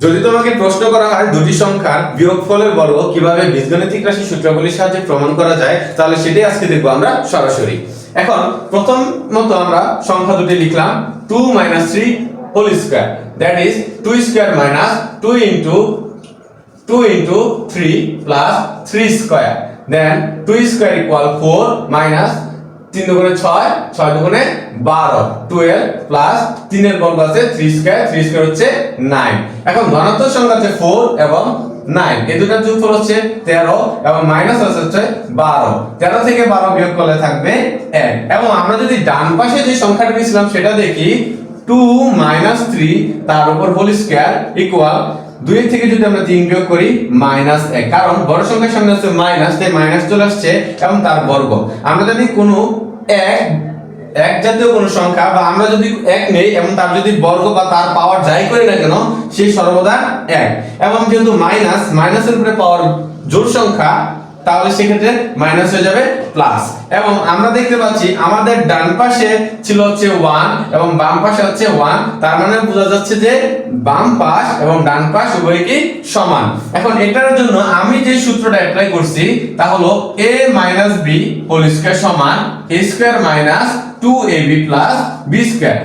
যদি তোমাকে প্রশ্ন করা হয় দুটি সংখ্যার বিয়োগফলের বর্গ কিভাবে বীজগণিতিক রাশি সূত্রাবলীর সাহায্যে প্রমাণ করা যায়, তাহলে সেটাই আজকে দেখবো আমরা সরাসরি। এখন প্রথমত আমরা সংখ্যা দুটি লিখলাম 2 - 3 whole square, that is 2 square minus 2 into 3 plus 3 square, then 2 square equal 4 minus 3 দুগুণে 6, 6 দুগুণে 12, 12 প্লাস 3 এর বর্গ আছে 3 স্কয়ার হচ্ছে 9। এখন ধনাত্মক সংখ্যা আছে 4 এবং 9, এই দুটোর যোগফল হচ্ছে 13 এবং মাইনাস আছে হচ্ছে 12। 13 থেকে 12 বিয়োগ করলে থাকবে 1। এবং আমরা যদি ডান পাশে যে সংখ্যাটা নিয়েছিলাম সেটা দেখি, 2 - 3 তার উপর হোল স্কয়ার ইকুয়াল 2 থেকে যদি আমরা 3 বিয়োগ করি -1, কারণ বড় সংখ্যার সামনে আছে মাইনাস, তাই মাইনাস চলে আসছে এবং তার বর্গ। আমরা যদি কোনো এক জাতীয় কোনো সংখ্যা বা আমরা যদি 1 নেই এবং তার যদি বর্গ বা তার পাওয়ার যাই করি না কেন, সেই সর্বদা 1। এবং যেহেতু মাইনাসের উপরে পাওয়ার জোড় সংখ্যা, তাহলে সেক্ষেত্রে মাইনাস হয়ে যাবে প্লাস। এবং আমরা দেখতে পাচ্ছি আমাদের ডান পাশে ছিল হচ্ছে 1 এবং বাম পাশে হচ্ছে 1, তার মানে বোঝা যাচ্ছে যে বাম পাশ এবং ডান পাশ উভয় কি সমান। এখন এটার জন্য আমি যে সূত্রটা অ্যাপ্লাই করছি তা হলো a - b হোল স্কয়ার সমান a square minus 2ab plus b square.